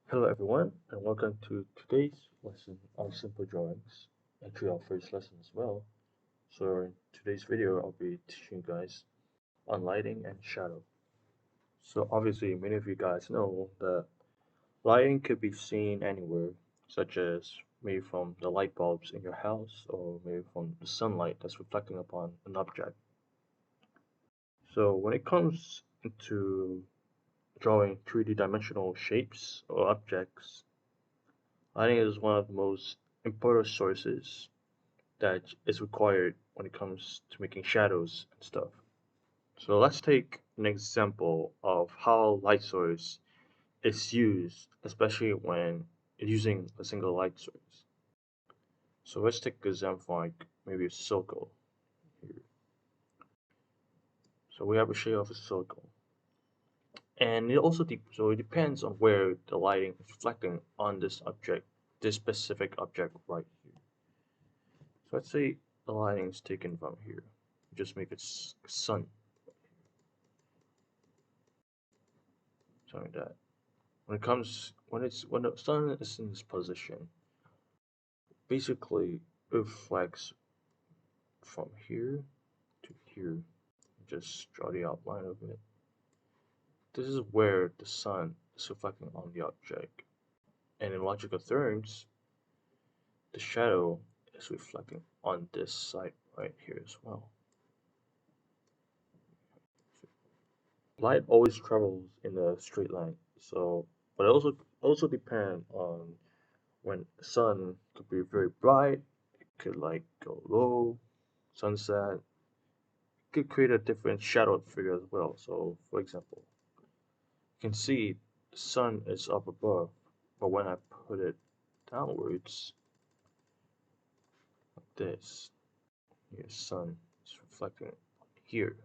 Hello everyone and welcome to today's lesson on simple drawings, actually our first lesson as well. So in today's video I'll be teaching you guys on lighting and shadow. So obviously many of you guys know that lighting could be seen anywhere, such as maybe from the light bulbs in your house or maybe from the sunlight that's reflecting upon an object. So when it comes into drawing 3D dimensional shapes or objects, lighting is one of the most important sources that is required when it comes to making shadows and stuff. So let's take an example of how light source is used, especially when using a single light source. So let's take an example like maybe a circle here. So we have a shape of a circle. And it also so it depends on where the lighting is reflecting on this object, this specific object right here. So let's say the lighting is taken from here. Just make it sun, something like that. When the sun is in this position, basically it reflects from here to here. Just draw the outline of it. This is where the sun is reflecting on the object. And in logical terms, the shadow is reflecting on this side right here as well. Light always travels in a straight line, so but it also depend on when the sun could be very bright, it could like go low, sunset, could create a different shadow figure as well. So for example, you can see the sun is up above, but when I put it downwards like this, your sun is reflecting here.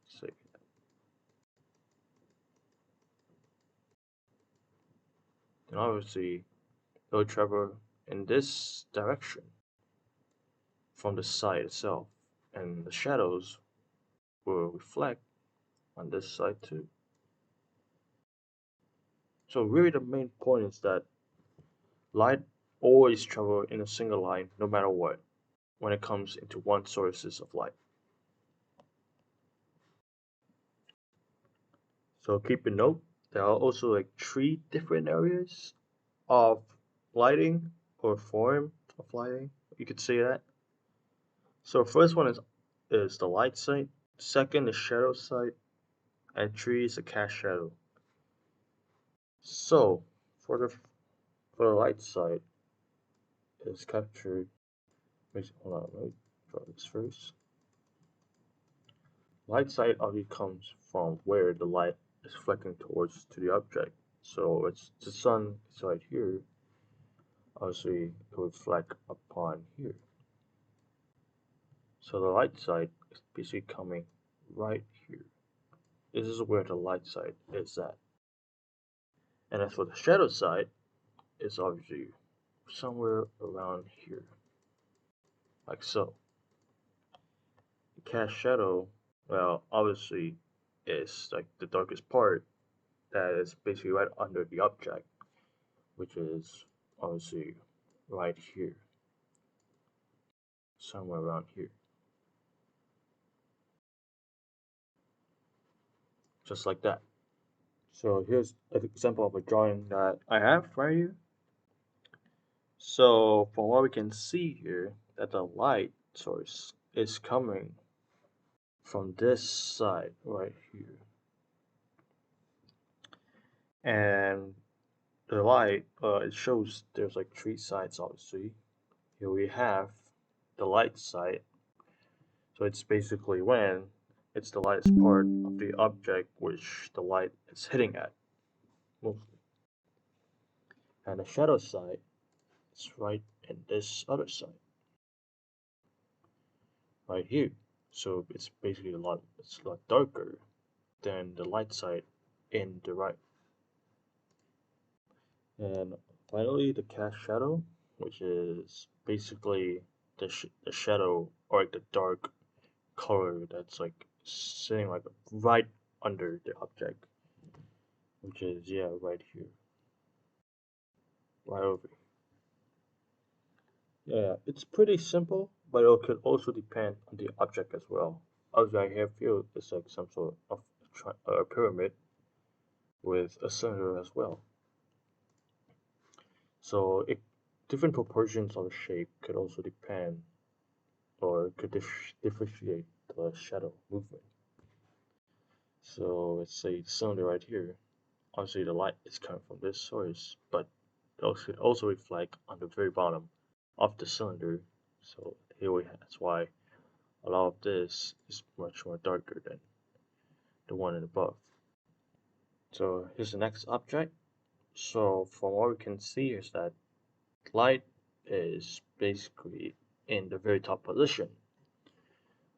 So then obviously it will travel in this direction from the side itself, and the shadows will reflect on this side too. So really the main point is that light always travel in a single line no matter what when it comes into one sources of light. So keep a note, there are also like three different areas of lighting or form of lighting. You could say that. So first one is the light side, second is shadow side, and three is the cast shadow. So for the light side is captured. Wait, hold on, let me draw this first. Light side obviously comes from where the light is reflecting towards to the object. So it's the sun is right here. Obviously, it would reflect upon here. So the light side is basically coming right here. This is where the light side is at. And as for the shadow side, it's obviously somewhere around here, like so. The cast shadow, well, obviously, is like the darkest part that is basically right under the object, which is obviously right here, somewhere around here, just like that. So here's an example of a drawing that I have right here. So from what we can see here, that the light source is coming from this side right here. And the light, it shows there's like three sides obviously. Here we have the light side. So it's basically when it's the lightest part of the object which the light is hitting at mostly. And the shadow side is right in this other side, right here. So it's basically it's a lot darker than the light side in the right. And finally, the cast shadow, which is basically the shadow or like the dark color that's like sitting like right under the object, which is yeah right here. right over. Yeah, it's pretty simple, but it could also depend on the object as well. Obviously, I have feel it's like some sort of a pyramid with a center as well. So different proportions of the shape could also depend or could differentiate the shadow movement. So let's say the cylinder right here. Obviously, the light is coming from this source, but it should also reflect on the very bottom of the cylinder. So that's why a lot of this is much more darker than the one above. So here's the next object. So from what we can see is that light is basically in the very top position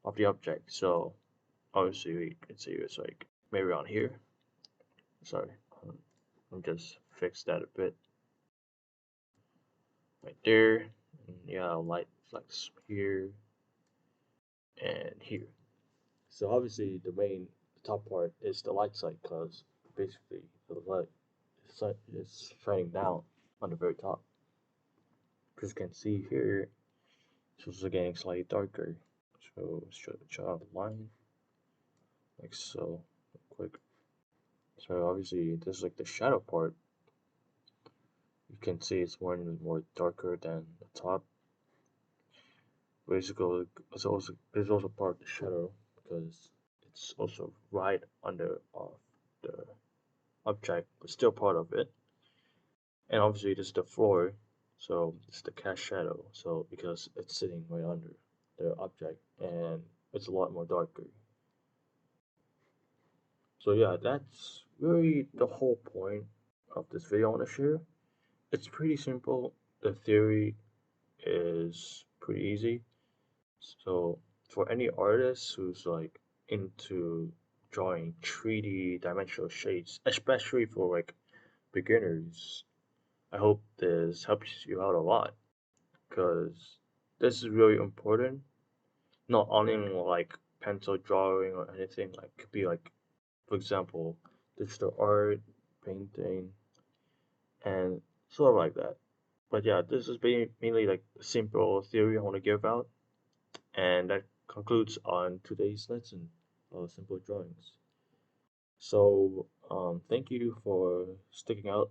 of the object. So obviously we can see it's like maybe around here. Sorry, let me just fix that a bit. Right there, and yeah, light flex here and here. So obviously the top part is the light side because basically the light is shining down on the very top. As you can see here, it's also getting slightly darker. So let's draw the line like so, real quick. So obviously this is like the shadow part. You can see it's more darker than the top. Basically, it's also part of the shadow because it's also right under the object, but still part of it. And obviously this is the floor, so it's the cast shadow. So because it's sitting right under the object, and it's a lot more darker. So yeah, that's really the whole point of this video I want to share. It's pretty simple. The theory is pretty easy. So for any artist who's like into drawing 3D dimensional shapes, especially for like beginners, I hope this helps you out a lot because this is really important. Not only in like pencil drawing or anything, like could be like, for example, digital art, painting, and sort of like that. But yeah, this is mainly like a simple theory I want to give out, and that concludes on today's lesson of simple drawings. So thank you for sticking out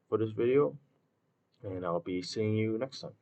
for this video, and I'll be seeing you next time.